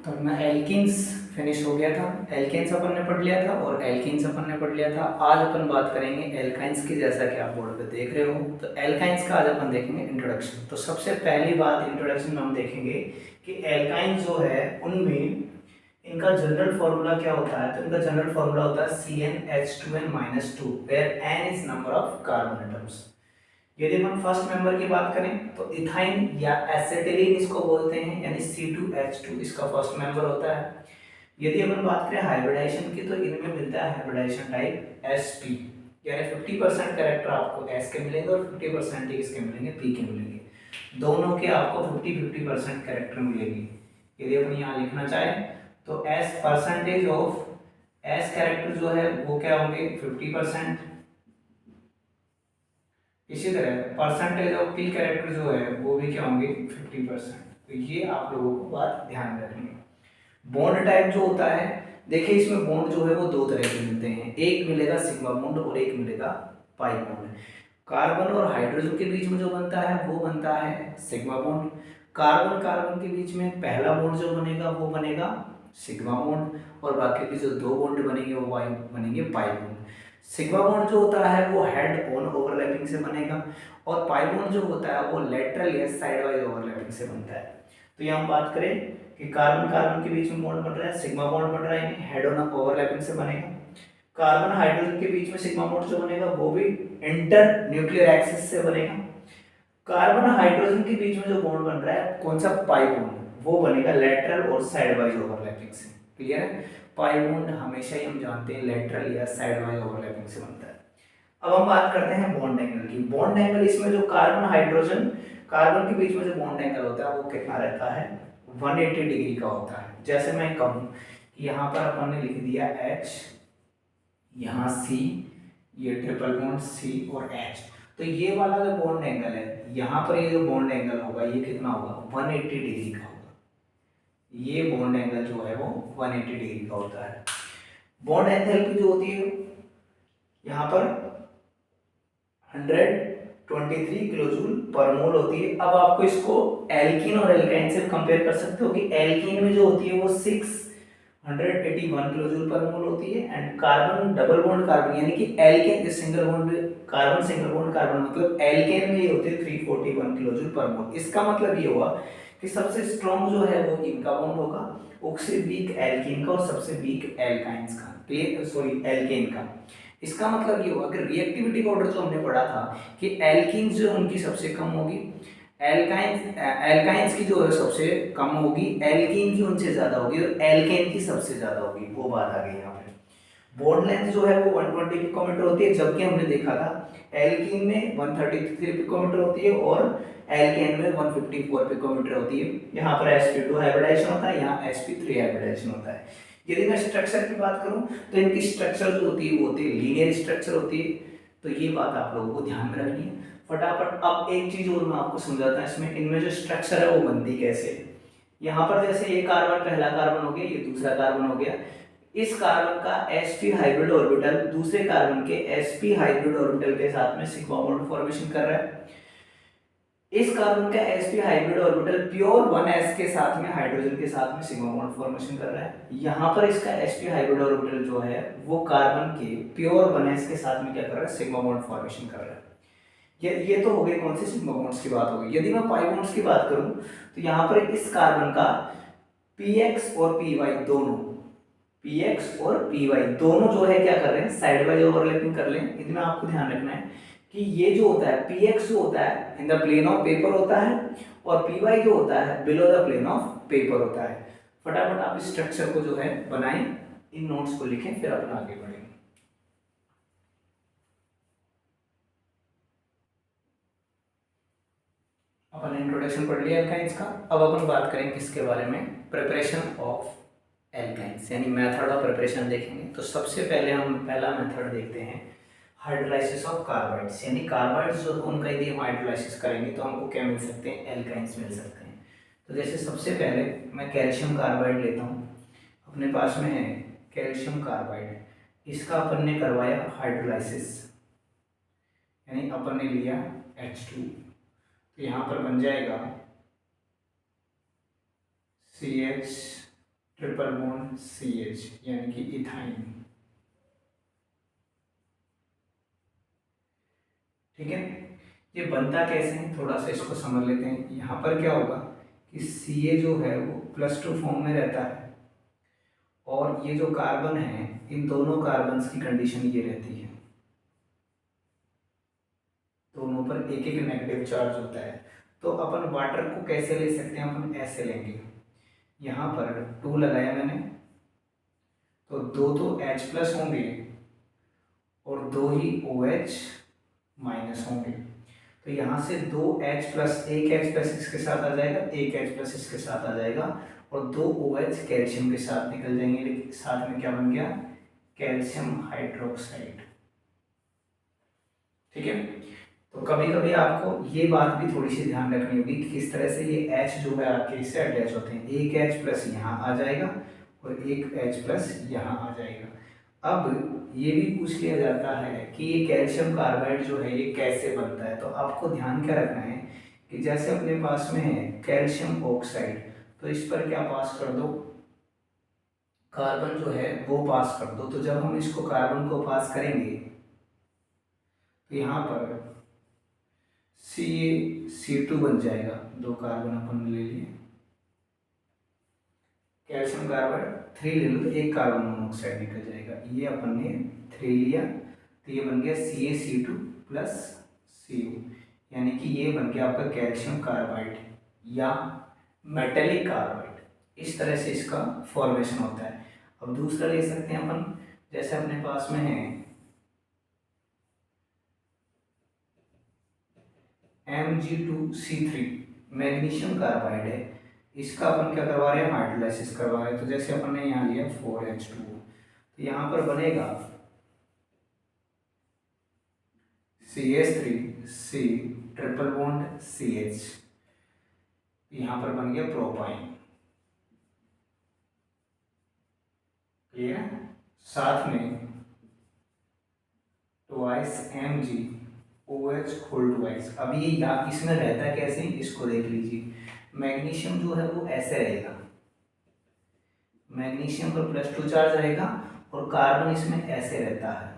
तो अपना alkenes finish हो गया था, एल्केन्स अपन ने पढ़ लिया था और एल्किन्स अपन ने पढ़ लिया था। आज अपन बात करेंगे एल्काइंस की, जैसा कि आप बोर्ड पे देख रहे हो। तो एल्काइंस का आज अपन देखेंगे इंट्रोडक्शन। तो सबसे पहली बात इंट्रोडक्शन में हम देखेंगे कि एल्काइन जो है उनमें इनका जनरल फॉर्मूला क्या होता है। तो इनका जनरल फॉर्मूला होता है CnH2n-2 where n is number of carbon atoms. यदि हम फर्स्ट मेंबर की बात करें तो इथाइन या एसिटिलीन इसको बोलते हैं, यानी C2H2 इसका फर्स्ट मेंबर होता है। यदि अपन बात करें हाइब्रिडाइजेशन की तो इनमें मिलता है हाइब्रिडाइजेशन टाइप sp, यानी 50% कैरेक्टर आपको s के मिलेंगे और 50% ही किसके मिलेंगे, p के मिलेंगे। दोनों के आपको 50-50% कैरेक्टर मिलेगी। यदि अपन यहाँ लिखना चाहें तो s percentage of s character जो है वो क्या होंगे, 50%। इसी तरह परसेंटेज ऑफ पी कैरेक्टर जो है वो भी क्या होंगे, 50%। तो ये आप लोगों को बात ध्यान रखनी है। बॉन्ड टाइप जो होता है, देखिए इसमें बॉन्ड जो है वो दो तरह के मिलते हैं, एक मिलेगा सिग्मा बॉन्ड और एक मिलेगा पाई बॉन्ड। कार्बन और हाइड्रोजन के बीच में जो बनता है वो बनता है सिग्मा बॉन्ड। कार्बन कार्बन के बीच में पहला बॉन्ड जो बनेगा वो बनेगा सिग्मा बॉन्ड, और बाकी के जो दो बॉन्ड बनेंगे वो बनेंगे पाई बॉन्ड। सिग्मा बॉन्ड जो होता है वो हेड ऑन ओवरलैपिंग से बनेगा, और पाई बॉन्ड जो होता है वो लेटरल या साइड वाइज ओवरलैपिंग से बनता है। तो यहाँ हम बात करें कि कार्बन कार्बन के बीच में बॉन्ड बन रहा है, सिग्मा बॉन्ड बन रहा है, हेड ऑन ओवरलैपिंग से बनेगा। कार्बन हाइड्रोजन के बीच में सिग्मा बॉन्ड जो बनेगा वो भी इंटर न्यूक्लियर एक्सिस से बनेगा। कार्बन हाइड्रोजन के बीच में जो बॉन्ड बन रहा है कौन सा, पाई बॉन्ड, वो बनेगा लेटरल और साइड वाइज ओवरलैपिंग से। क्लियर है, पाई बॉन्ड हमेशा ही हम जानते हैं लेटरल या साइड वाइज ओवरलैपिंग से बनता है। अब हम बात करते हैं बॉन्ड एंगल की। बॉन्ड एंगल इसमें जो कार्बन हाइड्रोजन कार्बन के बीच में जो बॉन्ड एंगल होता है वो कितना रहता है, 180 डिग्री का होता है। जैसे मैं कहूँ कि यहाँ पर अपन ने लिख दिया H, यहाँ C, ये ट्रिपल बॉन्ड C और H। तो ये वाला जो बॉन्ड एंगल है यहाँ पर, ये जो बॉन्ड एंगल होगा ये कितना होगा, 180 डिग्री का होगा। ये बॉन्ड एंगल जो है वो 180 डिग्री का होता है। बॉन्ड एंथैल्पी जो होती है यहाँ पर 123 किलोजूल पर मोल होती है। अब आपको इसको एल्कीन और एल्काइन से कंपेयर कर सकते हो कि एल्कीन में जो होती है वो 681 किलोजूल पर मोल होती है, and carbon double bond carbon यानी कि alkene single bond carbon, single bond carbon मतलब एल्केन में ये होते हैं 341 किलोजूल पर मोल। इसका मतलब ये हुआ कि सबसे स्ट्रॉन्ग जो है वो इनका बॉन्ड होगा, सबसे वीक एल्कीन का और सबसे वीक एल्काइंस का, सॉरी एल्केन का। इसका मतलब ये हुआ कि रिएक्टिविटी का ऑर्डर जो हमने पढ़ा था कि एल्कीन्स जो उनकी सबसे कम होगी, एल्काइंस की जो है सबसे कम होगी, एल्कीन की उनसे ज्यादा होगी और एल्केन की सबसे ज्यादा होगी। वो बात आ गई यहाँ पे। बॉन्ड लेंथ जो है वो 120 पिकोमीटर होती है, जबकि हमने देखा था एल्कीन में 133 पिकोमीटर होती है और एल्केन में 154 पिकोमीटर होती है। यहाँ पर sp2 हाइब्रिडाइजेशन होता है, यहाँ sp3 हाइब्रिडाइजेशन होता है। यदि मैं स्ट्रक्चर की बात करूं तो इनकी स्ट्रक्चर जो होती है वो होती है लीनियर स्ट्रक्चर होती है। तो ये बात आप लोगों को ध्यान में रखनी है। फटाफट अब एक चीज और मैं आपको समझाता हूँ, इसमें इनमें जो स्ट्रक्चर है वो बनती कैसे है। यहाँ पर जैसे ये कार्बन पहला कार्बन हो गया, ये दूसरा कार्बन हो गया, इस कार्बन का sp हाइब्रिड ऑर्बिटल दूसरे कार्बन के sp हाइब्रिड ऑर्बिटल के साथ में सिग्मा बॉन्ड फॉर्मेशन कर रहा है। इस कार्बन का sp hybrid orbital pure 1s के साथ में हाइड्रोजन के साथ में सिग्मा बॉन्ड फॉर्मेशन कर रहा है। यहाँ पर इसका sp हाइब्रिड ऑर्बिटल जो है वो कार्बन के प्योर 1s के साथ में क्या कर रहा है, सिग्मा बॉन्ड फॉर्मेशन कर रहा है। ये तो हो गई कौन सी, सिग्मा बॉन्ड्स की बात हो गई। यदि मैं पाई बॉन्ड्स की बात करूं तो यहाँ पर इस कार्बन का px और py दोनों, px और py दोनों जो है क्या कर रहे हैं, साइड बाय ओवरलैपिंग कर लें। इतना आपको ध्यान रखना है कि ये जो होता है px जो होता है in the plane of paper होता है, और py जो होता है below the plane of paper होता है। फटाफट आप इस स्ट्रक्चर को जो है बनाएं, इन नोट्स को लिखें, फिर अपन आगे बढ़ेंगे। अपन इंट्रोडक्शन पढ़ लिया एल्काइंस का। अब अपन बात करेंगे किसके बारे में, प्रिपरेशन ऑफ एल्काइंस यानी मेथड ऑफ प्रिपरेशन देखेंगे। तो सबसे पहले हम पहला मेथड देखते हैं हाइड्रोलाइसिस ऑफ कार्बाइड्स, यानी कार्बाइड्स जो उनका यदि हम हाइड्रोलाइसिस करेंगे तो हमको क्या मिल सकते हैं, एल्काइंस मिल सकते हैं। तो जैसे सबसे पहले मैं कैल्शियम कार्बाइड लेता हूँ, अपने पास में है कैल्शियम कार्बाइड, इसका अपन ने करवाया हाइड्रोलाइसिस, यानी अपन ने लिया H2, तो यहाँ पर बन जाएगा CH ट्रिपल बॉन्ड CH यानी कि इथाइन। ठीक है, ये बनता कैसे है थोड़ा सा इसको समझ लेते हैं। यहाँ पर क्या होगा कि Ca जो है वो +2 फॉर्म में रहता है, और ये जो कार्बन है इन दोनों कार्बन्स की कंडीशन ये रहती है, दोनों पर एक एक नेगेटिव चार्ज होता है। तो अपन वाटर को कैसे ले सकते हैं, अपन ऐसे लेंगे, यहाँ पर 2 लगाया मैंने, तो 2 तो H+ होंगे और 2 ही OH- होंगे। तो यहाँ से 2H+, एक H+ इसके साथ आ जाएगा, एक H+ इसके साथ आ जाएगा, और 2 OH कैल्शियम के साथ निकल जाएंगे, लेकिन साथ में क्या बन गया, कैल्शियम हाइड्रोक्साइड। ठीक है, तो कभी कभी आपको ये बात भी थोड़ी सी ध्यान रखनी होगी कि किस तरह से ये H जो है आपके इससे अटैच होते हैं। एक H+ यहाँ आ जाएगा और एक H+ यहाँ आ जाएगा। अब ये भी पूछ लिया जाता है कि ये कैल्शियम कार्बाइड जो है ये कैसे बनता है। तो आपको ध्यान क्या रखना है कि जैसे अपने पास में है कैल्शियम ऑक्साइड, तो इस पर क्या पास कर दो, कार्बन जो है वो पास कर दो। तो जब हम इसको कार्बन को पास करेंगे तो यहाँ पर C2 बन जाएगा, 2 कार्बन अपन ने ले लिए, कैल्शियम कार्बाइड 3 ले लो तो एक कार्बन मोनोऑक्साइड निकल जाएगा, ये अपन ने 3 लिया, तो ये बन गया CaC2 + Cu, यानी कि ये बन गया आपका कैल्शियम कार्बाइड या मेटेलिक कार्बाइड। इस तरह से इसका फॉर्मेशन होता है। अब दूसरा ले सकते हैं अपन, जैसे अपने पास में है Mg2C3 मैग्नीशियम कार्बाइड है, इसका अपन क्या करवा रहे हैं, हाइड्रोलाइसिस करवा रहे हैं। तो जैसे अपन ने यहाँ लिया 4H2, तो यहाँ पर बनेगा CH3C ट्रिपल बॉन्ड CH, यहाँ पर बन गया प्रोपाइन। ठीक है, साथ में ट्वाइस MgOH2। अब ये यहाँ इसमें रहता कैसे, इसको देख लीजिए। मैग्नीशियम जो है वो ऐसे रहेगा, मैग्नीशियम पर +2 चार्ज रहेगा, और कार्बन इसमें ऐसे रहता है,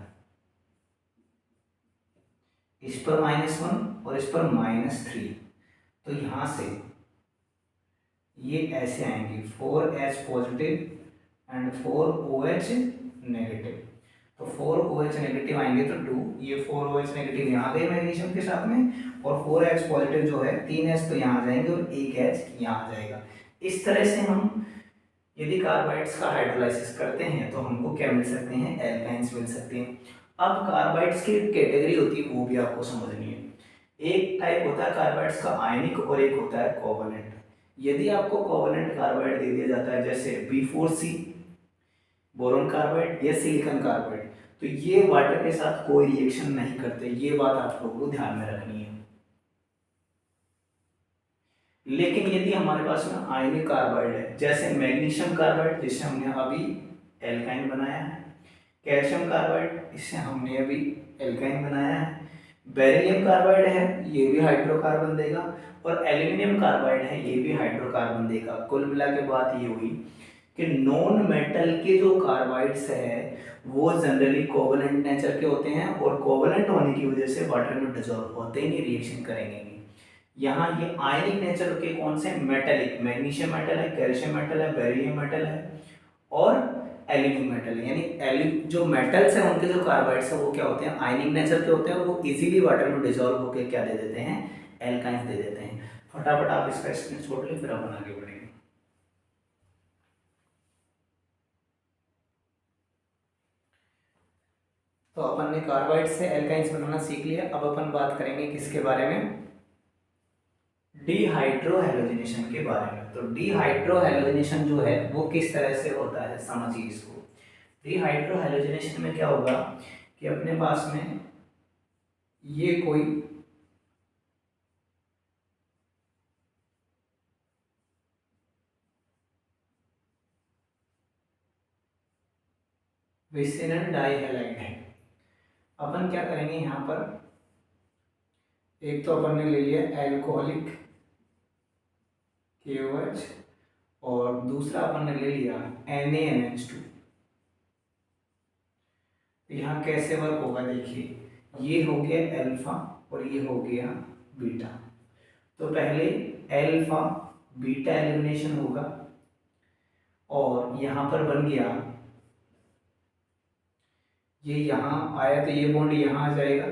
इस पर -1 और इस पर -3। तो यहाँ से ये ऐसे आएंगे 4H positive and 4OH negative. तो 4OH नेगेटिव आएंगे तो 2, ये 4OH नेगेटिव यहाँ गए मैग्नीशियम के साथ में, और 4H पॉजिटिव जो है 3H तो यहाँ आ जाएंगे और 1H यहाँ आ जाएगा। इस तरह से हम यदि कार्बाइड्स का हाइड्रोलाइसिस करते हैं तो हमको क्या मिल सकते हैं, एल्काइंस मिल सकते हैं। अब कार्बाइड्स की कैटेगरी होती है वो भी आपको समझनी है। एक टाइप होता है कार्बाइड्स का आयनिक और एक होता है कोवलेंट। यदि आपको कोवलेंट कार्बाइड दे दिया जाता है जैसे B4C बोरोन कार्बाइड या सिलिकॉन कार्बाइड, तो ये वाटर के साथ कोई रिएक्शन नहीं करते, ये बात आप लोगों को ध्यान में रखनी है। लेकिन यदि हमारे पास में आयनिक कार्बाइड है जैसे मैग्नीशियम कार्बाइड जिससे हमने अभी एल्काइन बनाया है, कैल्शियम कार्बाइड इससे हमने अभी एल्काइन बनाया है, बेरिलियम कार्बाइड है ये भी हाइड्रोकार्बन देगा, और एल्यूमिनियम कार्बाइड है ये भी हाइड्रोकार्बन देगा। कुल मिला के बात ये हुई कि नॉन मेटल के जो कार्बाइड्स है वो जनरली कोवलेंट नेचर के होते हैं, और कोवलेंट होने की वजह से वाटर में डिजॉल्व होते ही नहीं, रिएक्शन करेंगे नहीं। यहाँ ये आयनिक नेचर के कौन से, मेटेलिक, मैग्नीशियम मेटल है, कैल्शियम मेटल है, बेरिलियम मेटल है और एल्यूमिनियम मेटल है। यानी जो मेटल्स हैं उनके जो कार्बाइड्स है वो क्या होते हैं, आयनिक नेचर के होते हैं, और वो इजीली वाटर में डिजॉल्व होकर क्या दे देते हैं, एल्काइंस दे देते हैं। फटाफट आप इसका स्क्रीनशॉट ले, फिर अपन आगे बढ़ेंगे। तो अपन ने कार्बाइड से एल्काइंस बनाना सीख लिया। अब अपन बात करेंगे किसके बारे में, डिहाइड्रोहैलोजिनेशन के बारे में। तो डिहाइड्रोहैलोजिनेशन जो है वो किस तरह से होता है, समझिए इसको। डिहाइड्रोहैलोजिनेशन में क्या होगा कि अपने पास में ये कोई विसिनल डाइहैलाइड है। अपन क्या करेंगे यहाँ पर, एक तो अपन ने ले लिया एल्कोहलिक KOH और दूसरा अपन ने ले लिया NaNH2। यहाँ कैसे वर्क होगा देखिए, ये हो गया अल्फा और ये हो गया बीटा। तो पहले अल्फा बीटा एलिमिनेशन होगा और यहाँ पर बन गया, ये यहाँ आया तो ये बॉन्ड यहाँ आ जाएगा,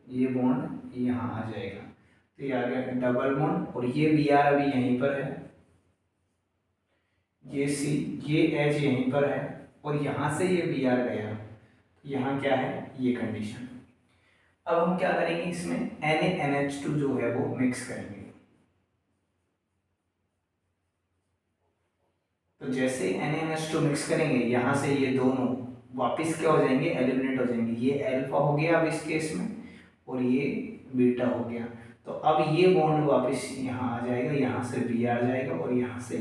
ये बॉन्ड यहाँ आ जाएगा, तो ये आ गया डबल बॉन्ड। और ये बी आर अभी यहीं पर है, ये सी, ये एच यहीं पर है और यहाँ से ये बी आर गया, यहाँ क्या है ये कंडीशन। अब हम क्या करेंगे, इसमें NaNH2 जो है वो मिक्स करेंगे। तो जैसे NaNH2 मिक्स करेंगे, यहाँ से ये दोनों वापस क्या हो जाएंगे, एलिमिनेट हो जाएंगे। ये अल्फा हो गया अब इस केस में और ये बीटा हो गया। तो अब ये बॉन्ड वापस यहाँ आ जाएगा, यहाँ से बी आ जाएगा और यहाँ से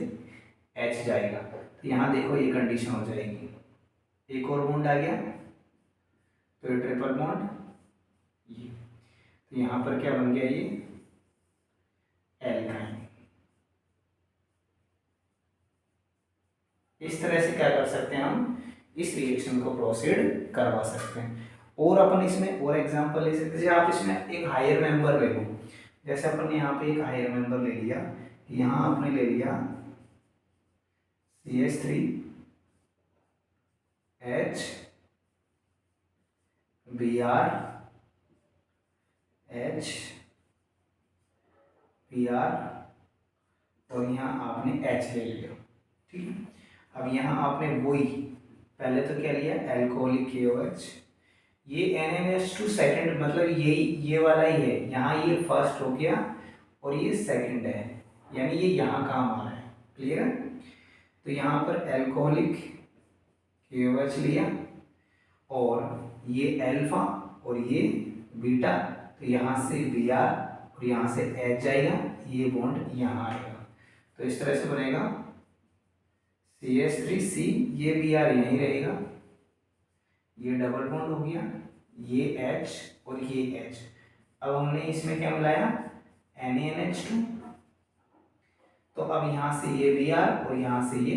एच जाएगा। तो यहाँ देखो ये कंडीशन हो जाएगी, एक और बॉन्ड आ गया तो ये ट्रिपल बॉन्ड, ये तो यहाँ पर क्या बन गया, ये एल्काइन। इस तरह से क्या कर सकते हैं, हम इस रिएक्शन को प्रोसीड करवा सकते हैं। और अपन इसमें और एग्जांपल ले सकते हैं, जैसे आप इसमें एक हायर मेंबर ले लो, जैसे अपन ने यहाँ पे एक हायर मेंबर ले लिया, यहाँ आपने ले लिया CH3H Br H Br और यहाँ आपने H ले लिया, ठीक है। अब यहाँ आपने वही पहले तो क्या लिया, एल्कोहलिक KOH, ये NaNH2 सेकंड, मतलब ये वाला ही है, यहाँ ये फर्स्ट हो गया और ये सेकंड है, यानी ये यहाँ काम आ रहा है, क्लियर है। तो यहाँ पर एल्कोहलिक KOH लिया और ये अल्फा और ये बीटा, तो यहाँ से Br और यहाँ से H जाएगा, ये बॉन्ड यहाँ आएगा, तो इस तरह से बनेगा CH3C, ये Br यहीं रहेगा, ये डबल बॉन्ड हो गया, ये H और ये H। अब हमने इसमें क्या मिलाया, NaNH2, तो अब यहाँ से ये Br और यहाँ से ये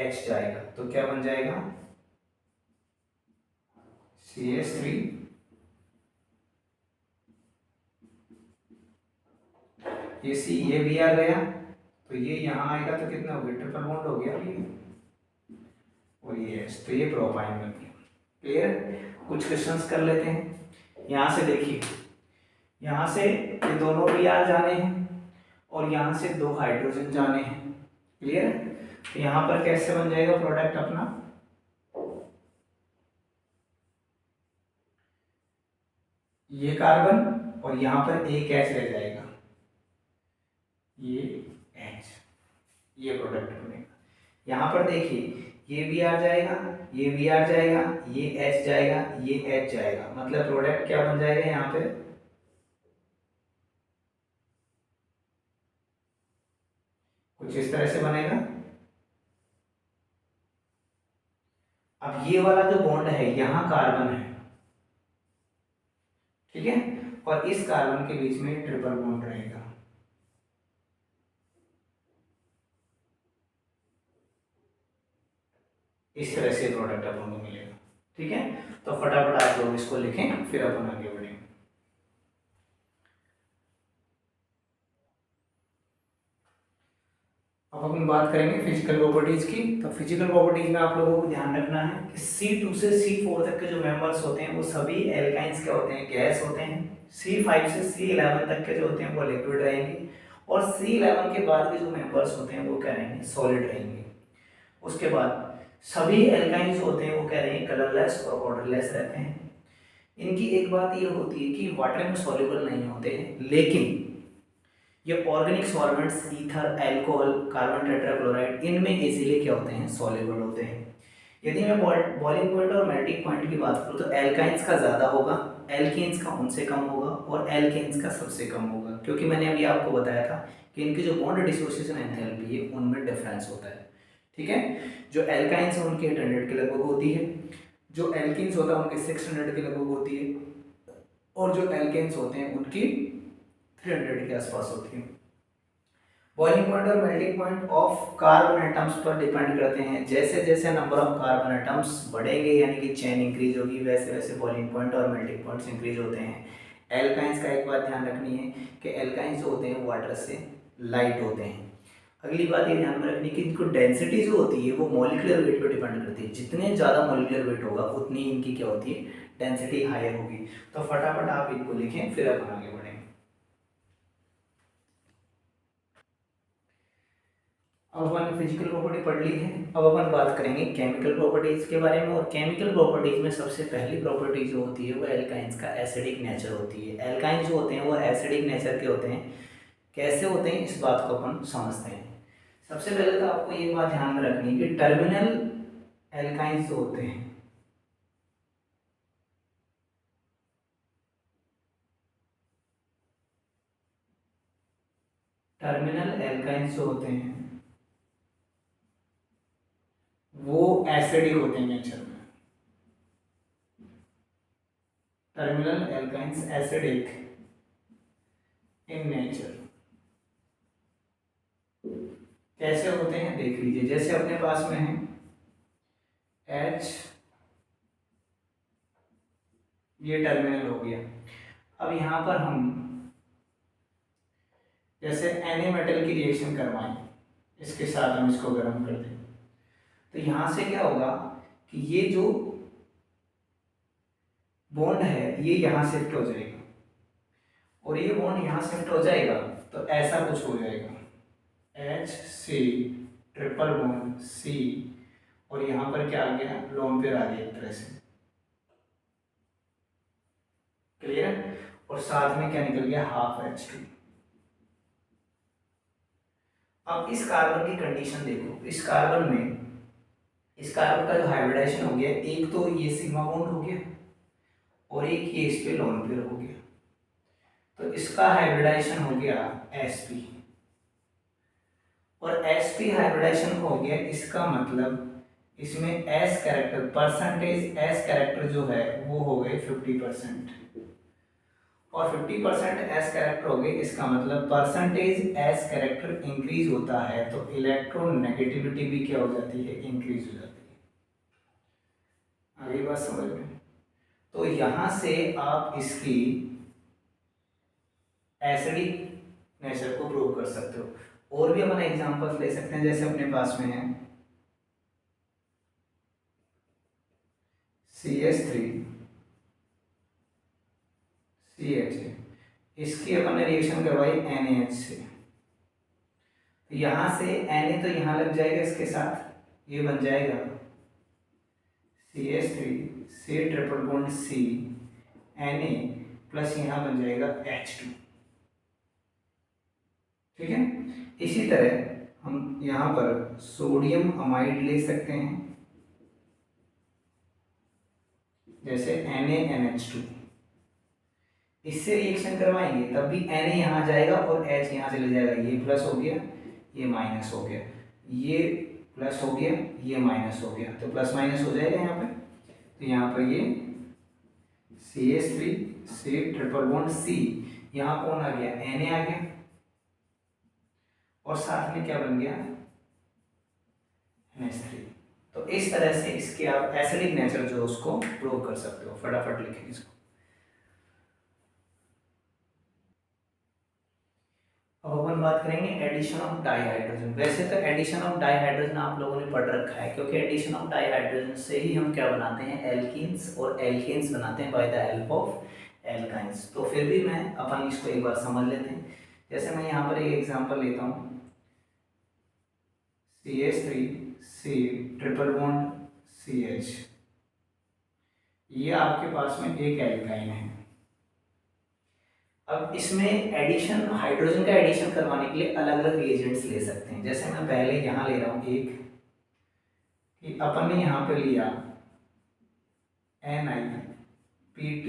H जाएगा, तो क्या बन जाएगा CH3 ये C, ये Br गया, तो ये यहाँ आएगा, तो कितना हो गया, ट्रिपल बॉन्ड हो गया ये और ये H, तो ये प्रोपाइन बन गया, क्लियर। कुछ क्वेश्चंस कर लेते हैं। यहाँ से देखिए, यहाँ से ये दोनों Br जाने हैं और यहाँ से दो हाइड्रोजन जाने हैं, क्लियर। तो यहाँ पर कैसे बन जाएगा प्रोडक्ट अपना, ये कार्बन और यहाँ पर एक H रह जाएगा, ये H, ये प्रोडक्ट बनेगा। यहाँ पर देखिए ये Br जाएगा, ये Br जाएगा, ये H जाएगा, ये H जाएगा, मतलब प्रोडक्ट क्या बन जाएगा यहाँ पे, कुछ इस तरह से बनेगा। अब ये वाला जो बॉन्ड है यहाँ कार्बन है, ठीक है, और इस कार्बन के बीच में ट्रिपल बॉन्ड रहेगा, इस तरह से प्रोडक्ट अपन को मिलेगा, ठीक है। तो फटाफट आप लोग इसको लिखें, फिर अपन आगे बढ़ेंगे। अब अपन बात करेंगे फिजिकल प्रॉपर्टीज की। तो फिजिकल प्रॉपर्टीज में आप लोगों को ध्यान रखना है कि C2 से C4 तक के जो मेंबर्स होते हैं वो सभी एल्काइंस के होते हैं, गैस होते हैं। C5 से C11 तक के जो होते हैं वो लिक्विड रहेंगे और C11 के बाद के जो मेंबर्स होते हैं वो क्या रहेंगे, सॉलिड रहेंगे। उसके बाद सभी एल्काइंस होते हैं वो क्या रहेंगे, कलरलेस और ऑर्डरलेस रहते हैं। इनकी एक बात ये होती है कि वाटर में सॉल्युबल नहीं होते हैं, लेकिन ये organic solvents ether, alcohol, carbon tetrachloride, इनमें इजीली क्या होते हैं, सॉल्युबल होते हैं। यदि मैं बॉइलिंग पॉइंट और मेल्टिंग पॉइंट की बात करूँ तो एल्काइंस का ज़्यादा होगा, एल्केन्स का उनसे कम होगा और एल्केन्स का सबसे कम होगा, क्योंकि मैंने अभी आपको बताया था कि इनकी जो बॉन्ड डिसोसिएशन एंथैल्पी है उनमें डिफरेंस होता है, ठीक है। जो एल्काइंस है उनकी 800 के लगभग होती है, जो एल्किन्स होता है उनकी 600 के लगभग होती है और जो एल्केन्स होते हैं उनकी 300 के आसपास होती है। बॉइलिंग पॉइंट और melting point of carbon atoms पर डिपेंड करते हैं। जैसे जैसे नंबर ऑफ कार्बन एटम्स बढ़ेंगे यानी कि चेन इंक्रीज होगी, वैसे वैसे बॉइलिंग पॉइंट और मेल्टिंग पॉइंट्स इंक्रीज होते हैं। एल्काइंस का एक बात ध्यान रखनी है कि एल्काइंस जो होते हैं वाटर से लाइट होते हैं। अगली बात ये ध्यान में रखनी है कि इनको डेंसिटी जो होती है वो मॉलिक्यूलर वेट पर डिपेंड करती है। जितने ज़्यादा मॉलिक्यूलर वेट होगा उतनी इनकी क्या होती है, डेंसिटी हायर होगी। तो फटाफट आप इनको लिखें, फिर अपन आगे बढ़ेंगे। अब अपन फिजिकल प्रॉपर्टी पढ़ ली है, अब अपन बात करेंगे केमिकल प्रॉपर्टीज के बारे में। और केमिकल प्रॉपर्टीज में सबसे पहली प्रॉपर्टी जो होती है वो एल्काइंस का एसिडिक नेचर होती है। एल्काइंस जो होते हैं वो एसिडिक नेचर के होते हैं। कैसे होते हैं इस बात को अपन समझते हैं। सबसे पहले तो आपको ये बात ध्यान में रखनी है कि टर्मिनल एल्काइंस जो होते हैं, टर्मिनल एल्काइंस जो होते हैं वो एसिडिक होते हैं नेचर में। Terminal alkynes acidic in nature. कैसे होते हैं देख लीजिए। जैसे अपने पास में है H, ये टर्मिनल हो गया। अब यहाँ पर हम जैसे Na मेटल की रिएक्शन करवाएं, इसके साथ हम इसको गर्म कर दें, तो यहाँ से क्या होगा कि ये जो बॉन्ड है ये यहाँ शिफ्ट हो जाएगा, और ये बॉन्ड यहाँ शिफ्ट हो जाएगा तो ऐसा कुछ हो जाएगा, H C triple bond C, और यहाँ पर क्या आ गया, लोन पेयर आ गया एक तरह से। क्लियर। और साथ में क्या निकल गया, हाफ H2। अब इस कार्बन की कंडीशन देखो। इस कार्बन में, इस कार्बन का जो हाइब्रिडाइजेशन हो गया, एक तो ये सिग्मा बॉन्ड हो गया और एक ये इस पे लोन पेयर हो गया, तो इसका हाइब्रिडाइजेशन हो गया sp। और sp हाइब्रिडाइजेशन हो गया, इसका मतलब इसमें s character, percentage s character जो है वो हो गए 50%, और 50% एस कैरेक्टर हो गए, इसका मतलब परसेंटेज एस कैरेक्टर इंक्रीज होता है तो इलेक्ट्रोनेगेटिविटी भी क्या हो जाती है, इंक्रीज हो जाती है। अगली बात समझ में। तो यहां से आप इसकी एसिडिक नेचर को प्रूव कर सकते हो। और भी अपन एग्जांपल्स ले सकते हैं, जैसे अपने पास में है CH3 CH, इसकी अपन ने रिएक्शन करवाई NaH से, तो यहाँ से Na तो यहाँ लग जाएगा इसके साथ, ये बन जाएगा CH3 C triple bond C Na plus यहाँ बन जाएगा H2। ठीक है। इसी तरह हम यहाँ पर सोडियम अमाइड ले सकते हैं, जैसे NaNH2, इससे रिएक्शन करवाएंगे तब भी Na यहाँ जाएगा और H यहाँ चले जाएगा, ये प्लस हो गया ये माइनस हो गया, ये प्लस हो गया ये माइनस हो गया, तो प्लस माइनस हो जाएगा यहाँ पे। तो यहाँ पर ये CH3 C triple bond C, यहाँ कौन आ गया, Na आ गया, और साथ में क्या बन गया, NH3। तो इस तरह से इसके आप एसिडिक नेचर जो उसको प्रूव कर सकते हो। फटाफट लिखें इसको। अब अपन बात करेंगे एडिशन ऑफ डाइहाइड्रोजन। वैसे तो एडिशन ऑफ डाइहाइड्रोजन आप लोगों ने पढ़ रखा है, क्योंकि एडिशन ऑफ डाइहाइड्रोजन से ही हम क्या बनाते हैं, एल्कीन्स, और एल्केन्स बनाते हैं by the help of alkynes. तो फिर भी मैं अपन इसको एक बार समझ लेते हैं। जैसे मैं यहाँ पर एक एग्जांपल लेता हूँ, CH3 C triple bond CH, ये आपके पास में एक एल्काइन है। अब इसमें एडिशन, हाइड्रोजन का एडिशन करवाने के लिए अलग अलग रिएजेंट्स ले सकते हैं। जैसे मैं पहले यहाँ ले रहा हूँ एक, कि अपन ने यहाँ पे लिया NiPT,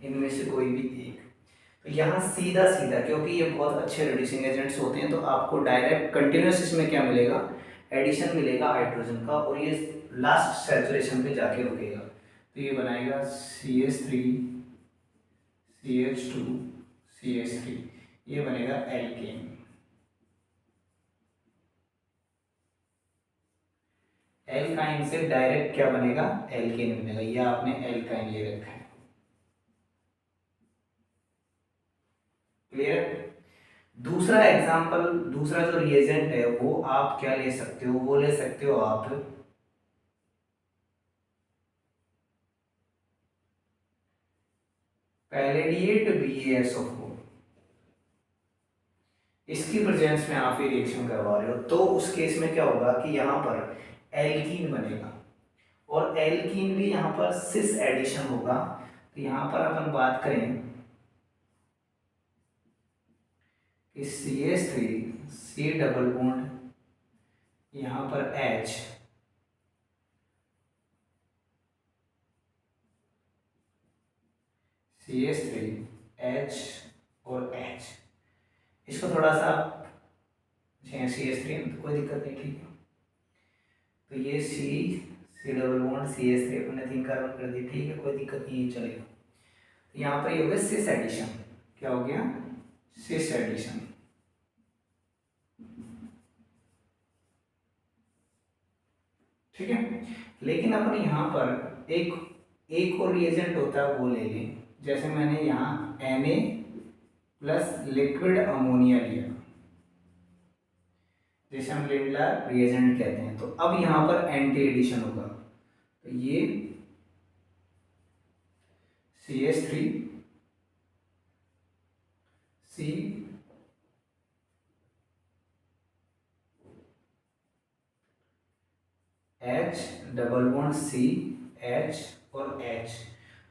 इनमें से कोई भी एक, तो यहाँ सीधा सीधा, क्योंकि ये बहुत अच्छे रिड्यूसिंग एजेंट्स होते हैं, तो आपको डायरेक्ट कंटिन्यूस इसमें क्या मिलेगा, एडिशन मिलेगा हाइड्रोजन का, और ये लास्ट सैचुरेशन पे जाके रुकेगा। तो ये बनाएगा CH3 CH2 CH3, ये बनेगा एल्केन। एल्काइन से डायरेक्ट क्या बनेगा, एल्केन बनेगा। ये आपने एल्काइन ले रखा है, क्लियर। दूसरा एग्जांपल, दूसरा जो रिएजेंट है वो आप क्या ले सकते हो, वो ले सकते हो आप पैलेडिएट BaSO4। इसकी प्रेजेंस में आप ये रिएक्शन करवा रहे हो तो उस केस में क्या होगा कि यहाँ पर एल्कीन बनेगा, और एल्कीन भी यहाँ पर सिस एडिशन होगा। तो यहाँ पर अपन बात करें कि CH3 C डबल बॉन्ड यहाँ पर H, CH3 H और H, इसको थोड़ा सा CH3 तो कोई दिक्कत नहीं, ठीक है। तो ये C डबल बॉन्ड CH3 अपने 3 कार्बन कर दी, ठीक है, कोई दिक्कत नहीं है, चलेगा। तो यहाँ पर ये हो गया सिस एडिशन, क्या हो गया, सिस एडिशन। ठीक है, लेकिन अपन यहाँ पर एक और रिएजेंट होता है वो ले लें। जैसे मैंने यहाँ Na प्लस लिक्विड अमोनिया लिया, जैसे हम लिंडलर रिएजेंट कहते हैं। तो अब यहाँ पर एंटी एडिशन होगा, तो ये CH3 C H double bond C H और H,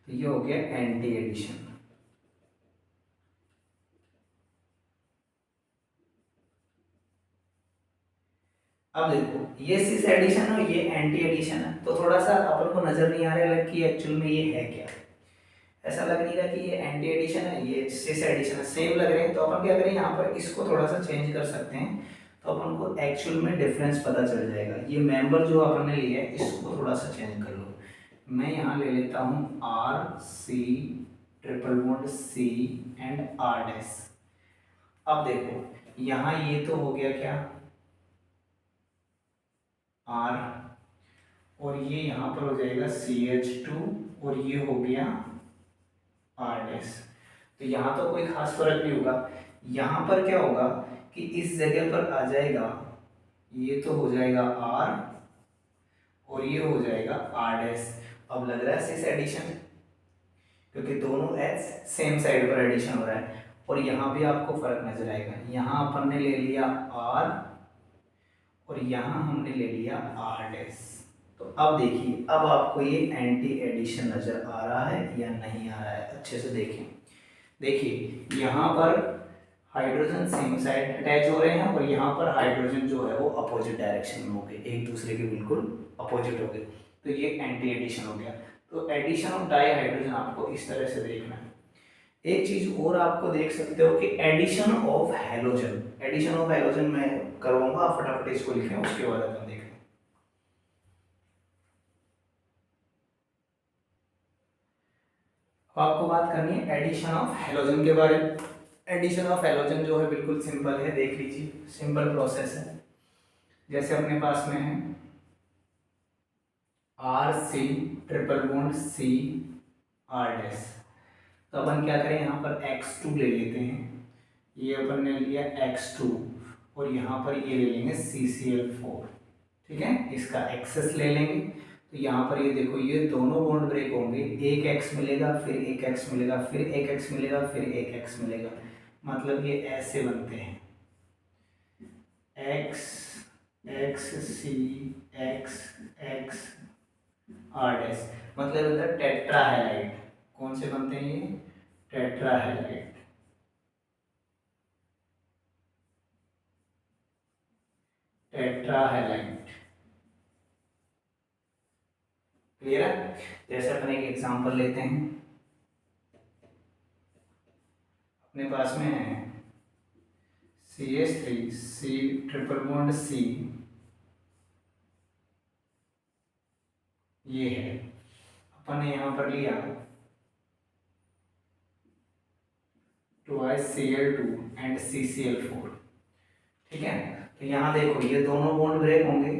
तो ये हो गया एंटी एडिशन। अब देखो ये सिस एडिशन और ये एंटी एडिशन है, तो थोड़ा सा अपन को नजर नहीं आ रहा है कि एक्चुअल में ये है क्या। ऐसा लग नहीं रहा कि ये एंटी एडिशन है, ये सिस एडिशन है, सेम लग रहे हैं। तो अपन क्या करें, यहाँ पर इसको थोड़ा सा चेंज कर सकते हैं, तो अपन को एक्चुअल में डिफरेंस पता चल जाएगा। ये मेंबर जो अपन ने लिया है इसको थोड़ा सा चेंज कर लो। मैं यहाँ ले लेता हूँ RC triple bond C and R dash. अब देखो यहाँ ये तो हो गया क्या, R, और ये यहाँ पर हो जाएगा CH2 और ये हो गया R डैश। तो यहाँ तो कोई खास फर्क नहीं होगा। यहाँ पर क्या होगा कि इस जगह पर आ जाएगा, ये तो हो जाएगा R और ये हो जाएगा R डैश। अब लग रहा है सिस एडिशन, क्योंकि दोनों H सेम साइड पर एडिशन हो रहा है। और यहाँ भी आपको फर्क नजर आएगा, यहाँ अपन ने ले लिया R और यहाँ हमने ले लिया R डैश। तो अब देखिए, अब आपको ये एंटी एडिशन नजर आ रहा है या नहीं आ रहा है, अच्छे से देखें। देखिए यहाँ पर हाइड्रोजन सेम साइड अटैच हो रहे हैं और यहाँ पर हाइड्रोजन जो है वो अपोजिट डायरेक्शन में हो गए, एक दूसरे के बिल्कुल अपोजिट हो गए। तो ये एंटी एडिशन हो गया। तो एडिशन ऑफ डाई हाइड्रोजन आपको इस तरह से देखना है। एक चीज और आपको देख सकते हो कि addition of halogen, addition of halogen मैं करवाऊंगा, आप फटाफट इसको लिखें, उसके बाद अपन देखें। आपको बात करनी है एडिशन ऑफ हैलोजन के बारे में। एडिशन ऑफ हैलोजन जो है बिल्कुल सिंपल है, देख लीजिए, सिंपल प्रोसेस है। जैसे अपने पास में है RC triple bond C R dash, तो अपन क्या करें, यहाँ पर X2 ले लेते हैं, ये अपन ने लिया X2 और यहाँ पर ये ले लेंगे CCl4, ठीक है, इसका एक्सेस ले लेंगे। तो यहाँ पर ये देखो, ये दोनों बॉन्ड ब्रेक होंगे, एक X मिलेगा, फिर एक X मिलेगा, फिर एक X मिलेगा, फिर एक X मिलेगा, मतलब ये ऐसे बनते हैं X X C X X R dash, मतलब इधर टेट्राहेलाइड। कौन से बनते हैं ये, टेट्राहेलाइड, टेट्राहेलाइड, क्लियर है। जैसे अपन एक एग्जांपल लेते हैं, अपने पास में है CH3 C triple bond C, ये है, अपन ने यहाँ पर लिया 2Cl2 एंड CCl4, ठीक है। तो यहाँ देखो ये दोनों बॉन्ड ब्रेक होंगे,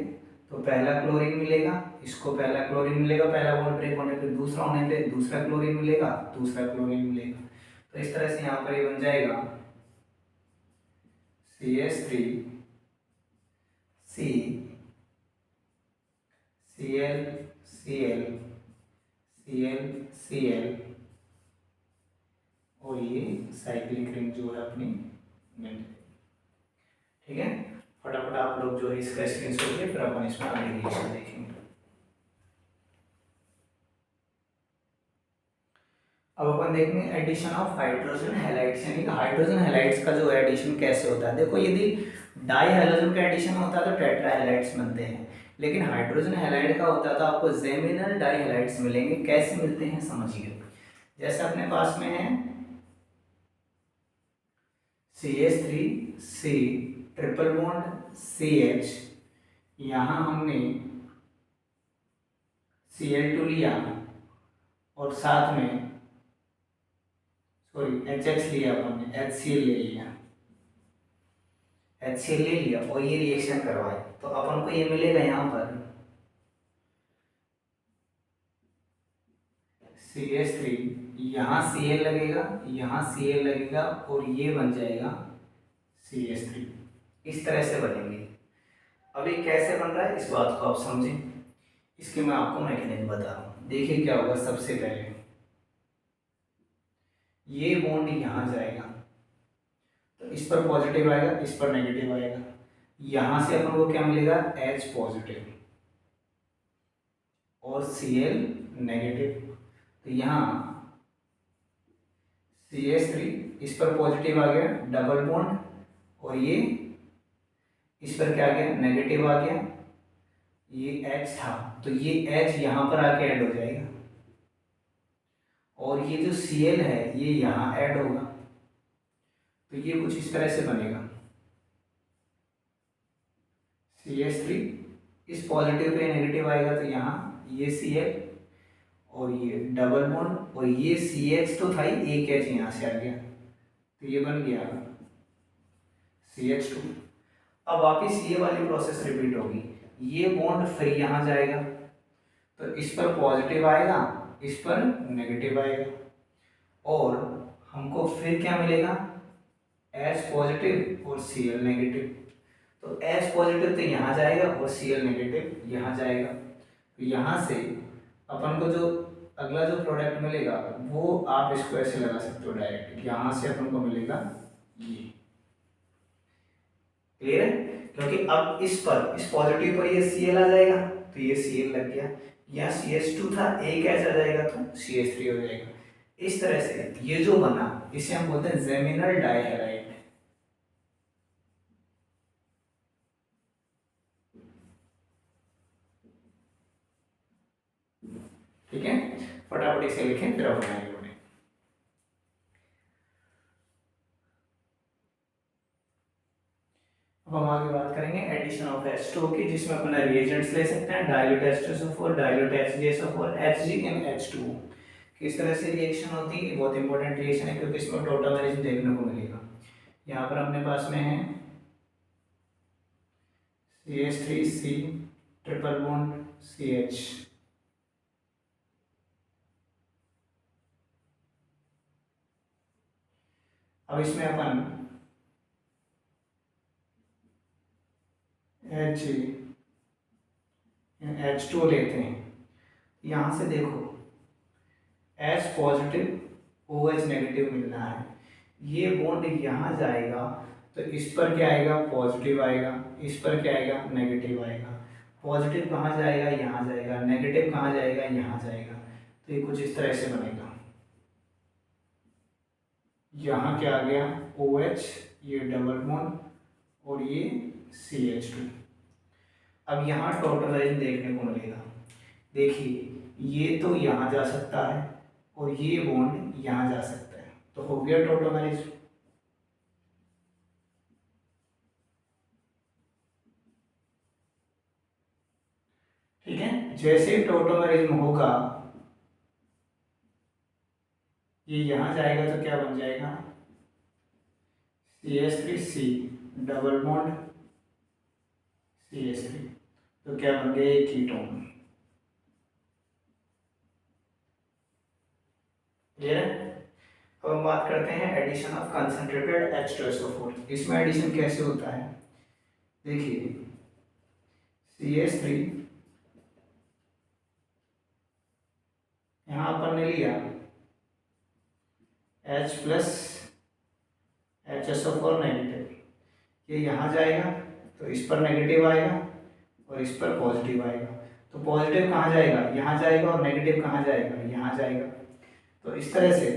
तो पहला क्लोरीन मिलेगा, इसको पहला क्लोरीन मिलेगा, पहला बॉन्ड ब्रेक होने पे, दूसरा होने पे दूसरा क्लोरीन मिलेगा, दूसरा क्लोरीन मिलेगा। तो इस तरह से यहाँ पर ये बन जाएगा CH3 C Cl Cl Cl Cl और ये साइक्लिक रिंग जो है अपनी मिल। ठीक है, फटाफट आप लोग जो है इसका स्क्रीनशॉट ले, फिर अपन इसमें आगे रिएक्शन देखेंगे। अब अपन देखेंगे एडिशन ऑफ हाइड्रोजन हैलाइड्स, यानी कि हाइड्रोजन हैलाइड्स का जो एडिशन कैसे होता है। देखो यदि डाई हैलोजन का एडिशन होता है तो टेट्रा हैलाइड्स बनते हैं, लेकिन हाइड्रोजन हैलाइड का होता है तो आपको जेमिनल डाई हैलाइड्स मिलेंगे। कैसे मिलते हैं समझिए, जैसे अपने पास में है CH3C ट्रिपल बॉन्ड CH, यहाँ हमने Cl2 लिया और साथ में सॉरी HX लिया, अपन ने HCl ले लिया, HCl ले लिया और ये रिएक्शन करवाए तो अपन को ये मिलेगा यहाँ पर CH3, यहाँ Cl लगेगा, यहाँ Cl लगेगा और ये बन जाएगा CH3। इस तरह से बनेंगे। अभी कैसे बन रहा है इस बात को आप समझें, इसके मैं आपको मैकेनिज्म बता रहा हूँ। देखिए क्या होगा, सबसे पहले ये बॉन्ड यहाँ जाएगा तो इस पर पॉजिटिव आएगा, इस पर नेगेटिव आएगा, यहाँ से अपन को क्या मिलेगा H पॉजिटिव और Cl नेगेटिव। तो यहाँ CH3 इस पर पॉजिटिव आ गया डबल बॉन्ड और ये इस पर क्या आ गया नेगेटिव आ गया, ये H था तो ये H यहाँ पर आके ऐड हो जाएगा और ये जो Cl है ये यहाँ ऐड होगा। तो ये कुछ इस तरह से बनेगा, CH3 इस पॉजिटिव पे नेगेटिव आएगा तो यहाँ ये Cl और ये डबल बॉन्ड और ये CH तो था ही, एक H यहाँ से आ गया तो ये बन गया CH2। अब वापिस ये वाली प्रोसेस रिपीट होगी, ये बॉन्ड फिर यहाँ जाएगा तो इस पर पॉजिटिव आएगा, इस पर नेगेटिव आएगा और हमको फिर क्या मिलेगा H पॉजिटिव और Cl नेगेटिव। तो H पॉजिटिव तो यहाँ जाएगा और Cl नेगेटिव यहाँ जाएगा। तो यहाँ से अपन को जो अगला जो प्रोडक्ट मिलेगा वो आप इसको ऐसे लगा सकते हो डायरेक्ट, यहाँ से अपन को मिलेगा ये। क्लियर है, क्योंकि अब इस पर इस पॉजिटिव पर ये Cl आ जाएगा तो ये Cl लग गया, यहाँ CH2 था एक H आ जाएगा तो CH3 हो जाएगा। इस तरह से ये जो बना इसे हम बोलते हैं जेमिनल डाइहैलाइड। ठीक है, फटाफट इसे लिखें फिर अब बनाएंगे। अब हम आगे बात करेंगे एडिशन ऑफ H2O की, जिसमें अपना रिएजेंट्स ले सकते हैं dilute H2SO4, dilute HgSO4, HgMH2O। किस तरह से रिएक्शन होती है, बहुत इंपॉर्टेंट रिएक्शन है क्योंकि इसमें टोटोमेरिज्म देखने को मिलेगा। यहाँ पर अपने पास में है CH3C ट्रिपल बॉन्ड CH, अब इसमें अपन H2O लेते हैं, यहाँ से देखो H पॉजिटिव OH नेगेटिव मिलना है, ये बॉन्ड यहाँ जाएगा तो इस पर क्या आएगा पॉजिटिव आएगा, इस पर क्या आएगा नेगेटिव आएगा। पॉजिटिव कहाँ जाएगा यहाँ जाएगा, नेगेटिव कहाँ जाएगा यहाँ जाएगा। तो ये कुछ इस तरह से बनेगा, यहाँ क्या आ गया OH, ये डबल बॉन्ड और ये CH2। अब यहाँ टोटोमेरिज्म देखने को मिलेगा, देखिए ये तो यहाँ जा सकता है और ये बॉन्ड यहाँ जा सकता है, तो हो गया टोटोमेरिज्म। ठीक है, जैसे टोटोमेरिज्म होगा ये यहाँ जाएगा तो क्या बन जाएगा CH3C डबल बॉन्ड CH3 तो क्या बन गया ये कीटोन। क्लियर है। अब हम बात करते हैं एडिशन ऑफ कंसंट्रेटेड H2SO4। इसमें एडिशन कैसे होता है, देखिए CH3 यहाँ अपन ने लिया H प्लस HSO4 नेगेटिव, ये यहाँ जाएगा तो इस पर नेगेटिव आएगा और इस पर पॉजिटिव आएगा। तो पॉजिटिव कहाँ जाएगा, यहाँ जाएगा, और नेगेटिव कहाँ जाएगा, यहाँ जाएगा। तो इस तरह से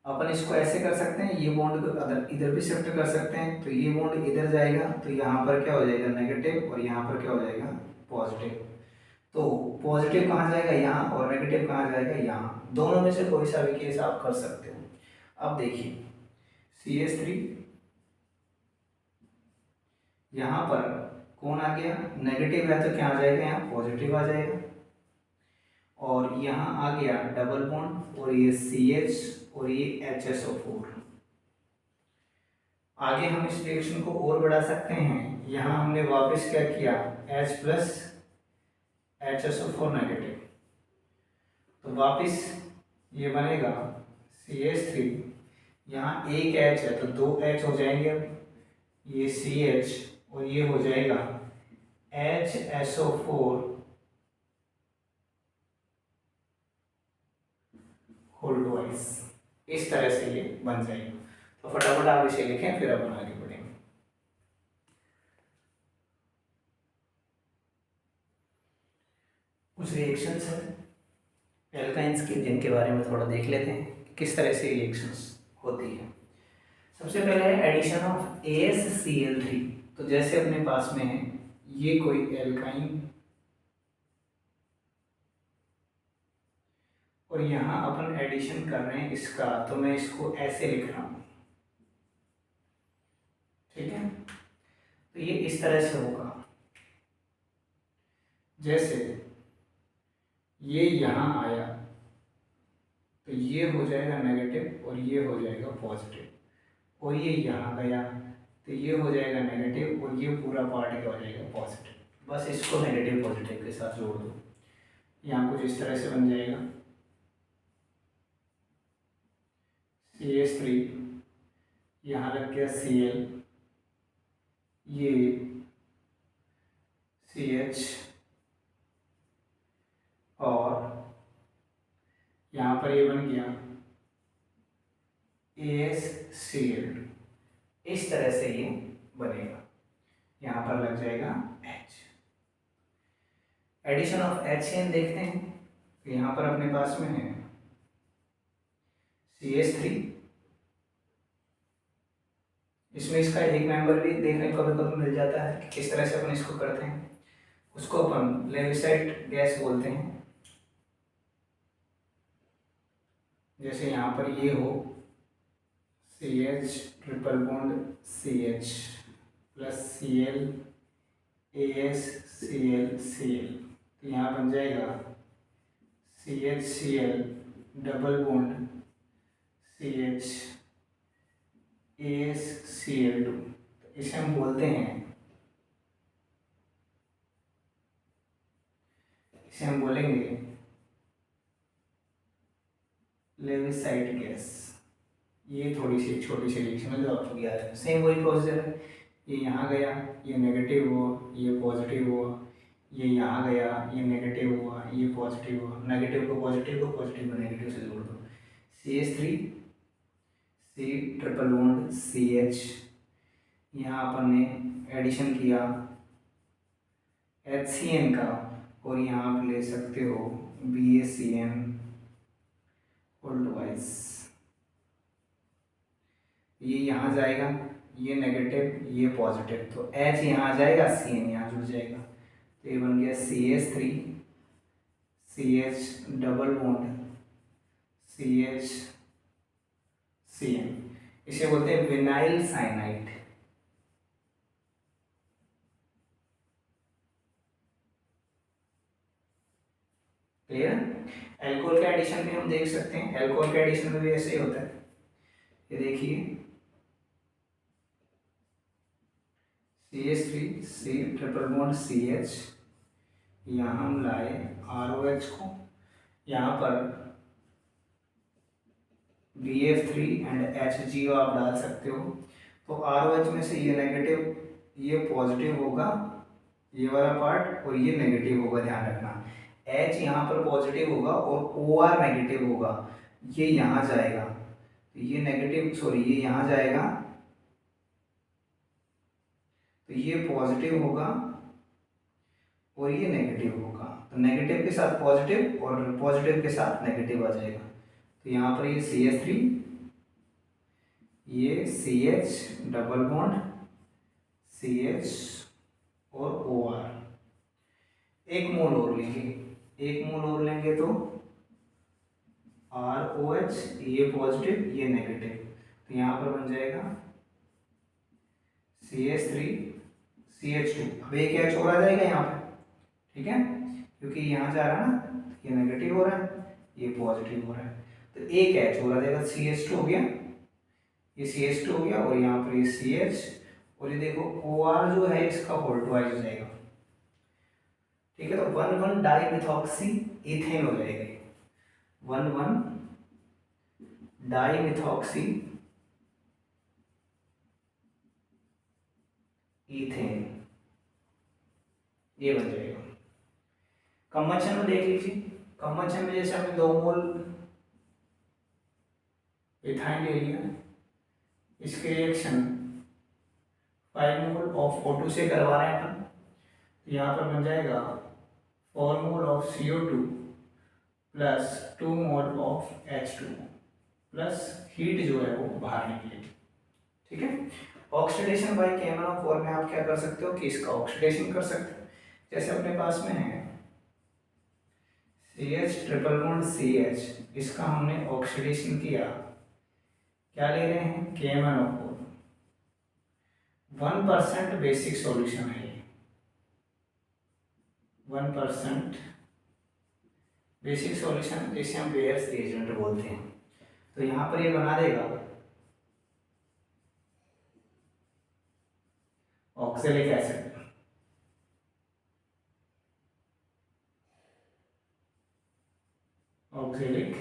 अपन इसको ऐसे कर सकते हैं, ये बॉन्ड को अदर इधर भी शिफ्ट कर सकते हैं। तो ये बॉन्ड इधर जाएगा तो यहाँ पर क्या हो जाएगा नेगेटिव, और यहाँ पर क्या हो जाएगा पॉजिटिव। तो पॉजिटिव कहाँ जाएगा यहाँ, और नेगेटिव कहाँ जाएगा यहाँ। दोनों में से कोई सा भी केस आप कर सकते हो। अब देखिए CH3 यहाँ पर कौन आ गया, नेगेटिव है तो क्या आ जाएगा यहाँ पॉजिटिव आ जाएगा, और यहाँ आ गया डबल बॉन्ड, और ये CH और ये HSO4। आगे हम इस रिएक्शन को और बढ़ा सकते हैं। यहाँ हमने वापस क्या किया H प्लस HSO4 नेगेटिव, तो वापस ये बनेगा CH3, यहाँ एक H है तो दो H हो जाएंगे। अब ये CH और ये हो जाएगा HSO4 होल ट्वाइस। इस तरह से ये बन जाएगा। तो फटाफट आप इसे लिखें, फिर अपन आगे बढ़ेंगे। कुछ रिएक्शंस हैं एल्काइंस के जिनके बारे में थोड़ा देख लेते हैं कि किस तरह से रिएक्शंस होती है। सबसे पहले है एडिशन ऑफ AsCl3। तो जैसे अपने पास में है ये कोई एल्काइन, और यहाँ अपन एडिशन कर रहे हैं इसका, तो मैं इसको ऐसे लिख रहा हूँ, ठीक है। तो ये इस तरह से होगा, जैसे ये यहाँ आया तो ये हो जाएगा नेगेटिव और ये हो जाएगा पॉजिटिव, और ये यहाँ गया तो ये हो जाएगा नेगेटिव और ये पूरा पार्ट क्या हो जाएगा पॉजिटिव। बस इसको नेगेटिव पॉजिटिव के साथ जोड़ दो, यहाँ कुछ इस तरह से बन जाएगा। CH3 यहाँ लग गया Cl, ये CH, और यहाँ पर ये बन गया AsCl। इस तरह से ये बनेगा, यहाँ पर लग जाएगा H। एडिशन ऑफ HCN देखते हैं। तो यहाँ पर अपने पास में है CH3, इसमें इसका एक मेंबर भी देखने को कभी कभी मिल जाता है कि किस तरह से अपन इसको करते हैं। उसको अपन लेविसाइट गैस बोलते हैं। जैसे यहाँ पर ये हो CH triple bond CH plus Cl AsCl Cl, तो यहाँ बन जाएगा CHCl double bond CH AsCl2। तो इसे हम बोलते हैं, इसे हम बोलेंगे लेविसाइट गैस। ये थोड़ी सी छोटी सी रिएक्शन है जो आपको याद है। सेम वही प्रोसीजर है, ये यहाँ गया, ये नेगेटिव हुआ, ये पॉजिटिव हुआ, ये यहाँ गया, ये नेगेटिव हुआ, ये पॉजिटिव हुआ। नेगेटिव को पॉजिटिव को नेगेटिव से जोड़ दो। CH3 C triple bond CH, यहाँ अपन ने एडिशन किया HCN का, और यहाँ आप ले सकते हो BaCN होल ट्वाइस। ये यहाँ जाएगा, ये नेगेटिव ये पॉजिटिव, तो H यहाँ आ जाएगा, CN यहाँ जुड़ जाएगा। तो ये बन गया CH3 CH double bond CH CN। इसे बोलते हैं विनाइल साइनाइड। क्लियर। एल्कोहल के एडिशन में हम देख सकते हैं, एल्कोहल के एडिशन में भी ऐसे ही होता है। ये देखिए CH3 C triple bond CH, यहाँ हम लाए ROH को, यहाँ पर BF3 एंड HGO आप डाल सकते हो। तो ROH में से ये नेगेटिव, ये पॉजिटिव होगा, ये वाला पार्ट, और ये नेगेटिव होगा, ध्यान रखना। H यहाँ पर पॉजिटिव होगा और OR नेगेटिव होगा, ये यहाँ जाएगा, तो ये नेगेटिव, सॉरी ये यहाँ जाएगा, तो ये पॉजिटिव होगा और ये नेगेटिव होगा, तो नेगेटिव के साथ पॉजिटिव और पॉजिटिव के साथ नेगेटिव आ जाएगा। तो यहाँ पर ये CH3, ये CH डबल बॉन्ड CH और OR, एक मोल और लेंगे, एक मोल और लेंगे तो ROH, ये पॉजिटिव ये नेगेटिव, तो यहाँ पर बन जाएगा CH3 CH2। अब एक H और आ जाएगा यहाँ पर, ठीक है, क्योंकि यहाँ जा रहा है ना, ये नेगेटिव हो रहा है, ये पॉजिटिव हो रहा है, तो एक H और आ जाएगा, CH2 हो गया, ये CH2 हो गया, और यहाँ पर ये CH, और ये देखो OR जो है इसका होल्ड वाइज हो जाएगा, ठीक है। तो 1,1 डाईमिथॉक्सी इथेन हो जाएगा, 1,1 डाईमिथॉक्सी इथेन, ये बन जाएगा। कंबंशन में देख लीजिए, कंबंशन में जैसे हमने 2 मोल इथाइन ले लिया, इसके रिएक्शन 5 मोल ऑफ O2 से करवा रहे हैं अपन, तो यहाँ पर बन जाएगा 4 mole of CO2 plus 2 mole of H2 plus heat जो है वो बाहर निकलेगी, ठीक है। ऑक्सीडेशन बाय KMnO4 में आप क्या कर सकते हो कि इसका ऑक्सीडेशन कर सकते हो, जैसे अपने पास में है CH ट्रिपल बॉन्ड CH, इसका हमने ऑक्सीडेशन किया, क्या ले रहे हैं KMnO4, 1% बेसिक सॉल्यूशन है ये, 1% बेसिक सॉल्यूशन, जिसे हम बेयर्स रिएजेंट बोलते हैं। तो यहाँ पर ये बना देगा oxalic acid, oxalic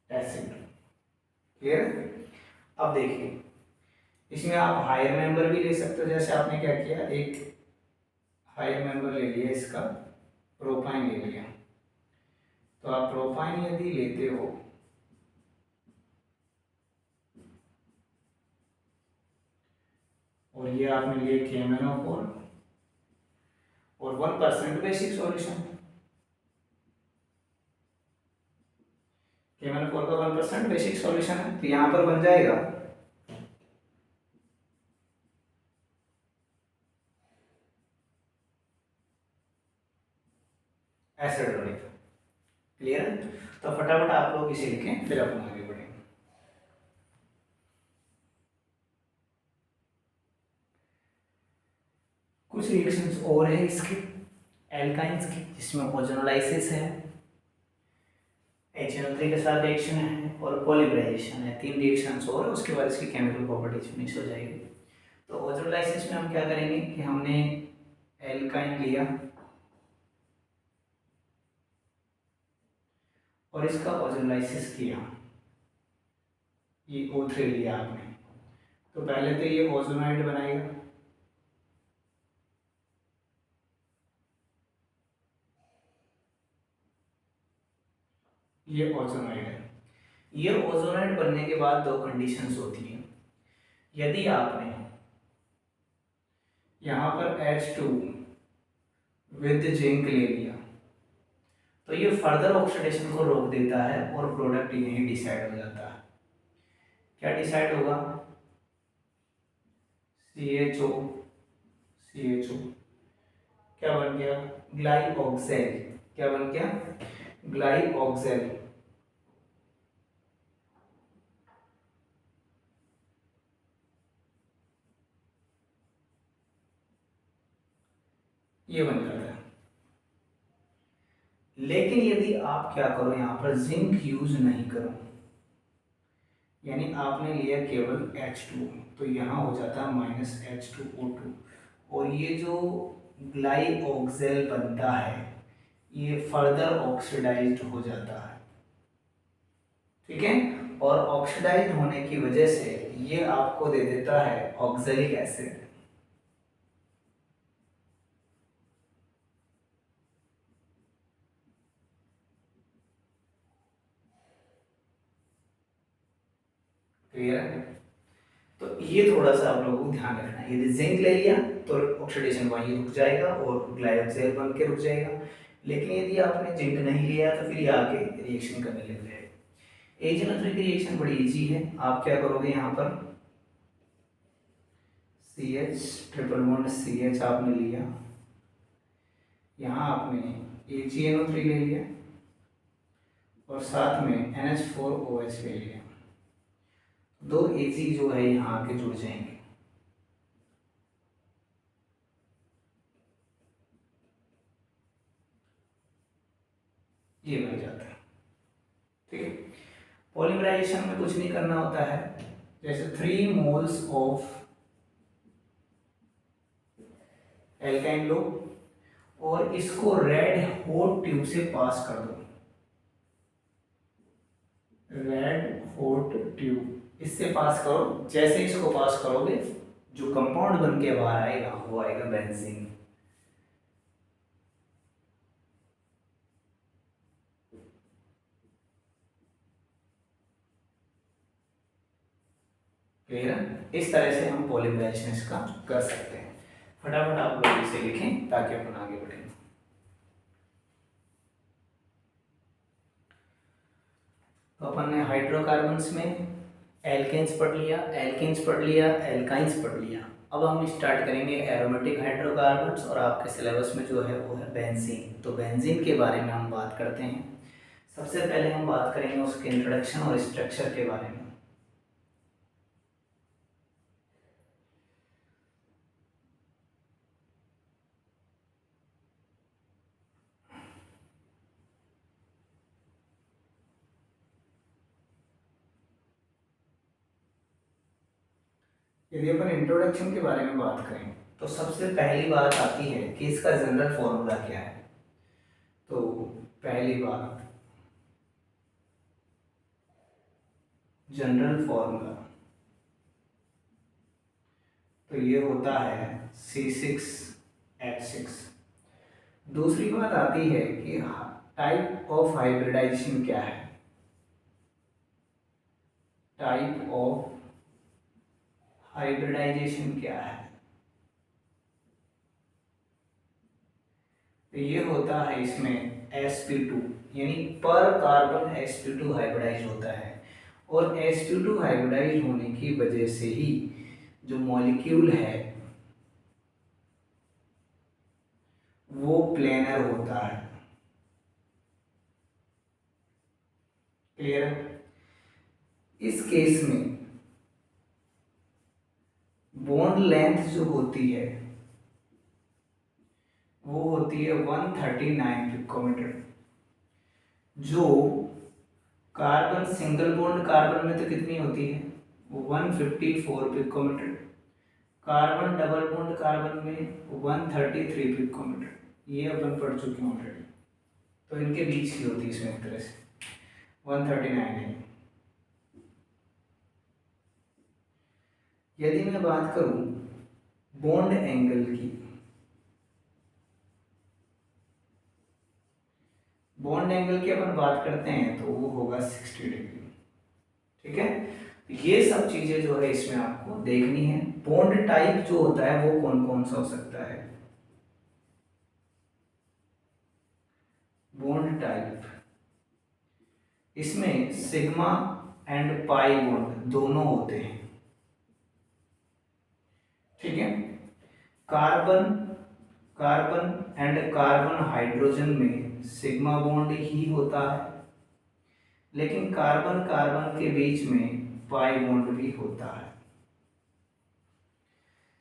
acid, clear. अब देखिए इसमें आप हायर मेंबर भी ले सकते हो, जैसे आपने क्या किया, एक हायर मेंबर ले लिया, इसका प्रोपाइन ले लिया, तो आप प्रोपाइन यदि लेते हो और ये आपने लिए KMnO4 और 1% बेसिक सॉल्यूशन, KMnO4 का 1% बेसिक सॉल्यूशन है, तो यहाँ पर बन जाएगा एसिड, क्लियर। तो फटाफट आप लोग इसे लिखें, फिर अपन आगे बढ़ेंगे। कुछ रिएक्शंस और है इसके एल्काइंस की, जिसमें ओजोनोलाइसिस है, HNO3 के साथ रिएक्शन है और पॉलीमराइजेशन है, 3 रिएक्शंस और, उसके बाद इसकी केमिकल प्रॉपर्टीज फिनिश हो जाएगी। तो ओजोनोलाइसिस में हम क्या करेंगे कि हमने एल्काइन लिया और इसका ओजोनोलाइसिस किया, ये O3 लिया आपने, तो पहले तो ये ओजोनाइड बनाएगा, ये ओजोनाइड है। ये ओजोनाइड बनने के बाद 2 कंडीशंस होती हैं, यदि आपने यहाँ पर H2 विद जिंक ले लिया तो ये फर्दर ऑक्सीडेशन को रोक देता है और प्रोडक्ट यही डिसाइड हो जाता है। क्या डिसाइड होगा, CHO, CHO क्या बन गया, ग्लाइऑक्सेल, क्या बन गया, ग्लाइऑक्सेल, ये बन जाता है। लेकिन यदि आप क्या करो, यहाँ पर जिंक यूज नहीं करो, यानी आपने लिया केवल H2, तो यहाँ हो जाता है -H2O2 और ये जो ग्लाइऑक्सेल बनता है ये फर्दर ऑक्सीडाइज्ड हो जाता है, ठीक है। और ऑक्सीडाइज्ड होने की वजह से ये आपको दे देता है ऑक्सैलिक एसिड। क्लियर है? तो ये थोड़ा सा आप लोगों को ध्यान रखना है। यदि जिंक ले लिया तो ऑक्सीडेशन वहीं रुक जाएगा और ग्लाइकोजेल बन के रुक जाएगा, लेकिन यदि आपने जिंक नहीं लिया तो फिर ये आगे रिएक्शन करने लग जाएगा। एजेनोथ्रिक रिएक्शन बड़ी इजी है। आप क्या करोगे, यहाँ पर CH ट्रिपल बॉन्ड CH आपने लिया, यहाँ आपने AgNO3 ले लिया और साथ में NH4OH ले लिया। दो Ag जो है यहाँ आके जुड़ जाएंगे, ये बन जाता है, ठीक है। पॉलीमराइजेशन में कुछ नहीं करना होता है। जैसे 3 मोल्स ऑफ एल्काइन लो और इसको रेड हॉट ट्यूब से पास कर दो, रेड हॉट ट्यूब इससे पास करो। जैसे इसको पास करोगे जो कंपाउंड बन के बाहर आएगा वो आएगा बेंजीन। क्लियर है? इस तरह से हम पॉलीमराइजेशन इसका कर सकते हैं। फटाफट आप लोग इसे लिखें ताकि अपन आगे बढ़ें। तो अपन ने हाइड्रोकार्बन्स में एल्केन्स पढ़ लिया, एल्केन्स पढ़ लिया, एल्काइंस पढ़ लिया। अब हम स्टार्ट करेंगे एरोमेटिक हाइड्रोकार्बन्स और आपके सिलेबस में जो है वो है बेंजीन। तो बेंजीन के बारे में हम बात करते हैं। सबसे पहले हम बात करेंगे उसके इंट्रोडक्शन और स्ट्रक्चर के बारे में। यदि अपन इंट्रोडक्शन के बारे में बात करें तो सबसे पहली बात आती है कि इसका जनरल फॉर्मूला क्या है। तो पहली बात, जनरल फॉर्मूला तो ये होता है C6H6। दूसरी बात आती है कि टाइप ऑफ हाइब्रिडाइजेशन क्या है, टाइप ऑफ हाइब्रिडाइजेशन क्या है। तो ये होता है इसमें sp2 यानी पर कार्बन sp2 हाइब्रिडाइज होता है और sp2 हाइब्रिडाइज होने की वजह से ही जो मॉलिक्यूल है वो प्लेनर होता है। क्लियर? इस केस में बॉन्ड लेंथ जो होती है वो होती है 139 पिकोमीटर। जो कार्बन सिंगल बॉन्ड कार्बन में तो कितनी होती है वो 154 picometre, carbon double bond carbon में 133 पिकोमीटर। ये अपन पढ़ चुके हैं ऑलरेडी। तो इनके बीच की होती है इसमें एक तरह से 139 है। यदि मैं बात करूं बॉन्ड एंगल की, बॉन्ड एंगल की अपन बात करते हैं तो वो होगा 60 डिग्री, ठीक है। ये सब चीजें जो है इसमें आपको देखनी है। बॉन्ड टाइप जो होता है वो कौन कौन सा हो सकता है, बॉन्ड टाइप इसमें सिग्मा एंड पाई बॉन्ड दोनों होते हैं, ठीक है। Carbon carbon and carbon hydrogen में सिग्मा बॉन्ड ही होता है, लेकिन कार्बन कार्बन के बीच में पाई बॉन्ड भी होता है।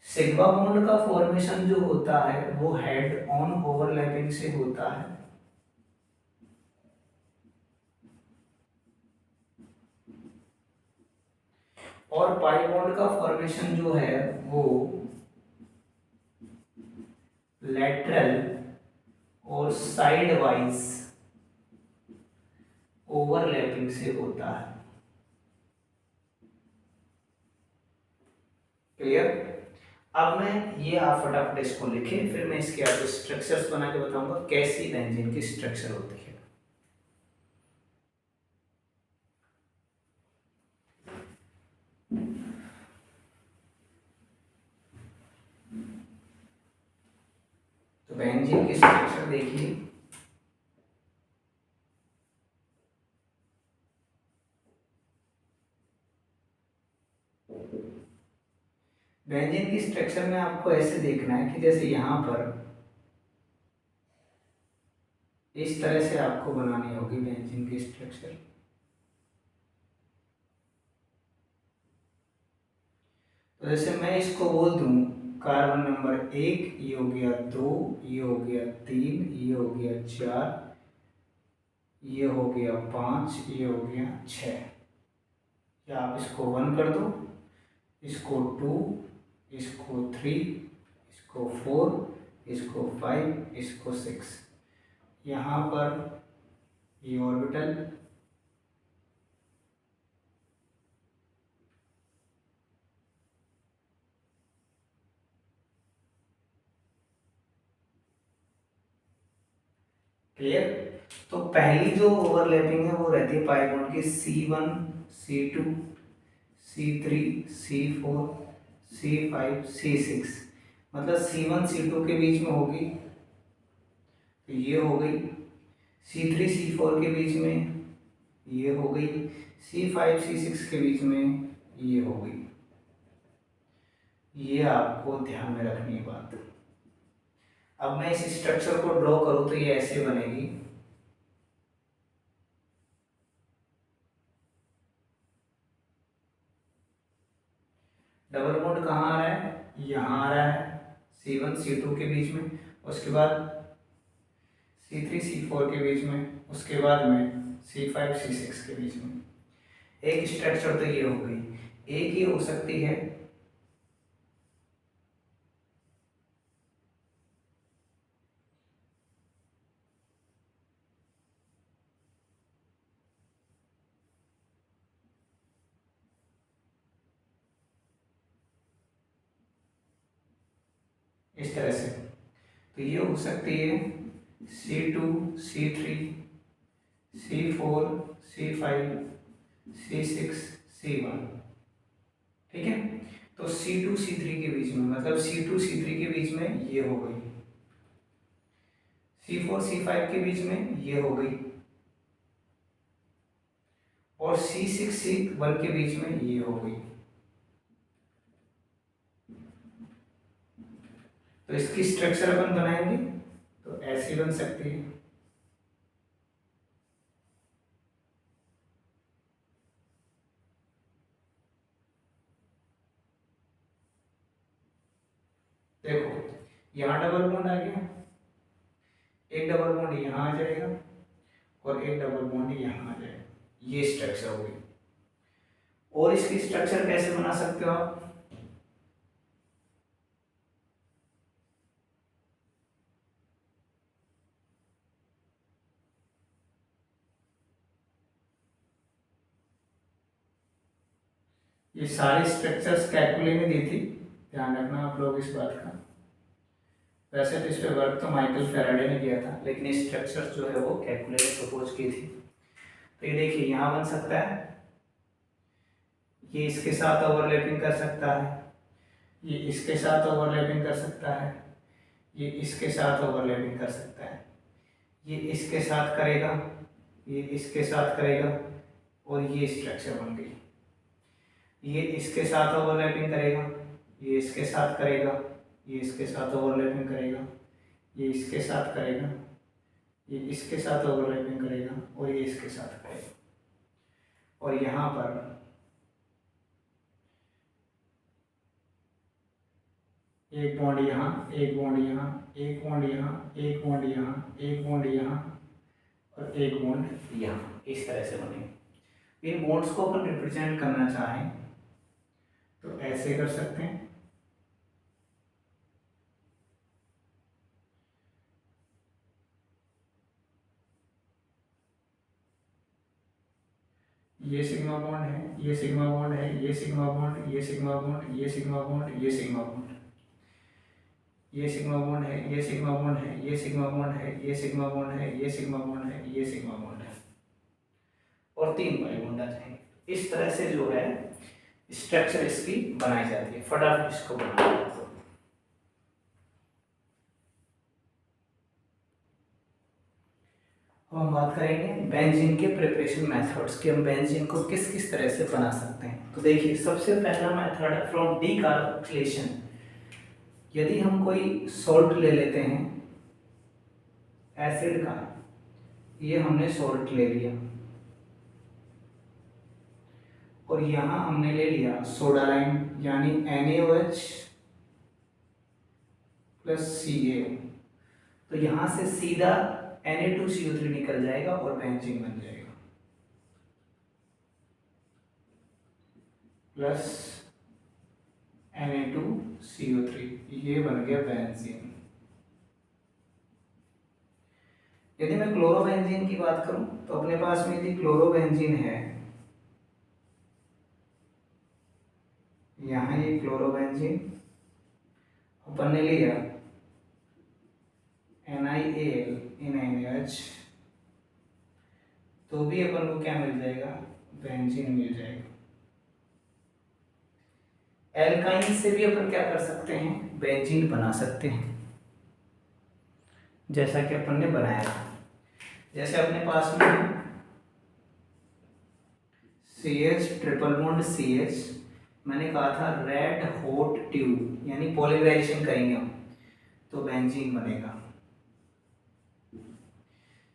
सिग्मा बॉन्ड का फॉर्मेशन जो होता है वो हेड ऑन ओवरलैपिंग से होता है, और पाई बॉन्ड का फॉर्मेशन जो है वो लेटरल और साइड वाइज ओवरलैपिंग से होता है। क्लियर? अब मैं ये आप फटाफट इसको लिखें, फिर मैं इसके आपको स्ट्रक्चर्स बना के बताऊंगा कैसी बेंजीन की स्ट्रक्चर होती है। तो बेंजीन की स्ट्रक्चर देखिए, बेंजीन की स्ट्रक्चर में आपको ऐसे देखना है कि जैसे यहां पर इस तरह से आपको बनानी होगी बेंजीन की स्ट्रक्चर। तो जैसे मैं इसको बोल दूं कार्बन नंबर 1, ये हो गया 2, ये हो गया 3, ये हो गया 4, ये हो गया 5, ये हो गया 6। या आप इसको 1 कर दो, इसको 2, इसको 3, इसको 4, इसको 5, इसको 6। यहाँ पर ये ऑर्बिटल, क्लियर? तो पहली जो ओवरलैपिंग है वो रहती है पाई बॉन्ड की C1, C2, C3, C4, C5, C6। मतलब C1 C2 के बीच में होगी, तो ये हो गई। C3 C4 के बीच में ये हो गई। C5 C6 के बीच में ये हो गई। ये आपको ध्यान में रखनी है बात। अब मैं इस स्ट्रक्चर को ड्रॉ करूं तो ये ऐसे बनेगी। डबल बॉन्ड कहाँ आ रहा है? यहाँ आ रहा है C1 C2 के बीच में, उसके बाद C3 C4 के बीच में, उसके बाद में C5 C6 के बीच में। एक स्ट्रक्चर तो ये हो गई। एक ये हो सकती है इस तरह से, तो ये हो सकती है C2 C3 C4 C5 C6 C1। ठीक है? तो C2 C3 के बीच में, मतलब C2 C3 के बीच में ये हो गई। C4 C5 के बीच में ये हो गई, और C6 C1 के बीच में ये हो गई। तो इसकी स्ट्रक्चर अपन बनाएंगे तो ऐसी बन सकती है। देखो, यहाँ डबल बॉन्ड आ गया, एक डबल बॉन्ड यहाँ आ जाएगा और एक डबल बॉन्ड यहाँ आ जाएगा। ये स्ट्रक्चर हो गई। और इसकी स्ट्रक्चर कैसे बना सकते हो आप? ये सारे स्ट्रक्चर्स कैलकुले में दी थी, ध्यान रखना आप लोग इस बात का। वैसे तो इस पे वर्क तो माइकल फैराडे ने किया था, लेकिन स्ट्रक्चर जो है वो कैलकुले ने प्रपोज की थी। तो ये देखिए यहाँ बन सकता है, ये इसके साथ ओवरलैपिंग कर सकता है, ये इसके साथ ओवरलैपिंग कर सकता है, ये इसके साथ ओवरलैपिंग कर सकता है, ये इसके साथ करेगा, ये इसके साथ करेगा, और ये स्ट्रक्चर बन गई। ये इसके साथ ओवरलैपिंग करेगा, ये इसके साथ करेगा, ये इसके साथ ओवरलैपिंग करेगा, ये इसके साथ करेगा, ये इसके साथ ओवरलैपिंग करेगा, और ये इसके साथ करेगा। और यहाँ पर एक बॉन्ड यहाँ, एक बॉन्ड यहाँ, एक बॉन्ड यहाँ, एक बॉन्ड यहाँ, एक बॉन्ड यहाँ, और एक बॉन्ड यहाँ, इस तरह से बने। इन बॉन्ड्स को अपन रिप्रेजेंट करना चाहें तो ऐसे कर सकते हैं, ये सिग्मा बॉन्ड है, ये सिग्मा बॉन्ड है, ये सिग्मा बॉन्ड, ये सिग्मा बॉन्ड, ये सिग्मा बॉन्ड, ये सिग्मा बॉन्ड, ये सिग्मा बॉन्ड है, ये सिग्मा बॉन्ड है, ये सिग्मा बॉन्ड है, ये सिग्मा बॉन्ड है, ये सिग्मा बॉन्ड है, ये सिग्मा बॉन्ड है, और 3 पाई बॉन्ड आ जाएंगे। इस तरह से जो है स्ट्रक्चर इसकी बनाई जाती है। फटाफट इसको बनाना। अब हम बात करेंगे बेंजीन के प्रिपरेशन मेथड्स कि हम बेंजीन को किस किस तरह से बना सकते हैं। तो देखिए, सबसे पहला मेथड है फ्रॉम डीकार्बोक्सिलेशन। यदि हम कोई सॉल्ट ले लेते हैं एसिड का, ये हमने सॉल्ट ले लिया, और यहाँ हमने ले लिया सोडा लाइम यानी NaOH प्लस Ca, तो यहाँ से सीधा Na2CO3 निकल जाएगा और बेंजीन बन जाएगा, प्लस Na2CO3, ये बन गया बेंजीन। यदि मैं क्लोरोबेंजीन की बात करूं तो अपने पास में यदि क्लोरोबेंजीन है, यहाँ ये क्लोरोबेंजीन अपन ने लिया NiAl in NaOH, तो भी अपन को क्या मिल जाएगा, बेंजीन मिल जाएगा। एल्काइन से भी अपन क्या कर सकते हैं, बेंजीन बना सकते हैं, जैसा कि अपन ने बनाया। जैसे अपने पास में CH ट्रिपल बॉन्ड CH, मैंने कहा था रेड हॉट ट्यूब, यानी पॉलीमराइजेशन करेंगे हम तो बेंजीन बनेगा।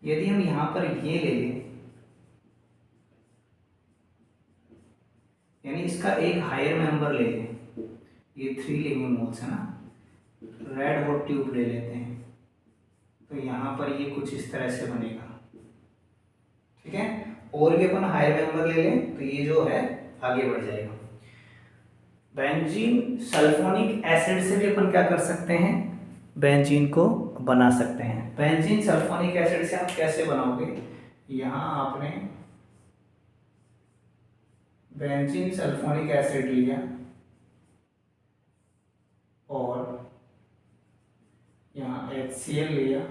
यदि हम यहाँ पर ये ले लें, यानी इसका एक हायर मेंबर ले लें, ये 3 लिविंग मोल्स है ना, रेड हॉट ट्यूब ले लेते हैं, तो यहाँ पर ये कुछ इस तरह से बनेगा। ठीक है, और भी अपन हायर मेंबर ले लें तो ये जो है आगे बढ़ जाएगा। बेंजीन सल्फोनिक एसिड से भी अपन क्या कर सकते हैं, बेंजीन को बना सकते हैं। बेंजीन सल्फोनिक एसिड से आप कैसे बनाओगे, यहाँ आपने बेंजीन सल्फोनिक एसिड लिया और यहाँ HCl लिया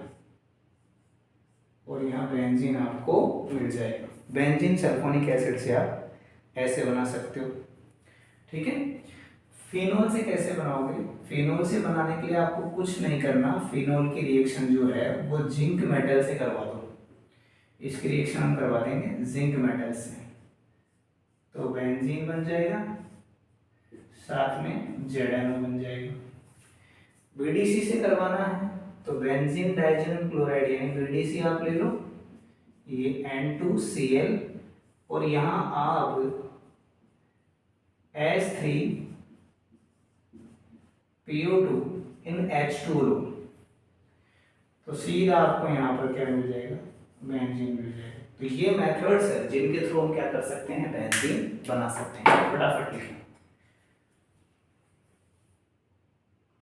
और यहाँ बेंजीन आपको मिल जाएगा। बेंजीन सल्फोनिक एसिड से आप ऐसे बना सकते हो। ठीक है, फिनोल से कैसे बनाओगे, फिनोल से बनाने के लिए आपको कुछ नहीं करना, फिनोल की रिएक्शन जो है वो जिंक मेटल से करवा दो। इसकी रिएक्शन हम करवा देंगे जिंक मेटल से, तो बेंजीन बन जाएगा, साथ में ZnO बन जाएगा। BDC से करवाना है तो बेंजीन डाइजेनम क्लोराइड यानी BDC आप ले लो, ये N2Cl, और यहाँ आप H3PO2 इन H2 लो, तो सीधा आपको यहाँ पर क्या मिल जाएगा, बेंजीन मिल जाएगा। तो ये मेथड्स है जिनके थ्रू हम क्या कर सकते हैं, बेंजीन बना सकते हैं। फटाफट लिखें।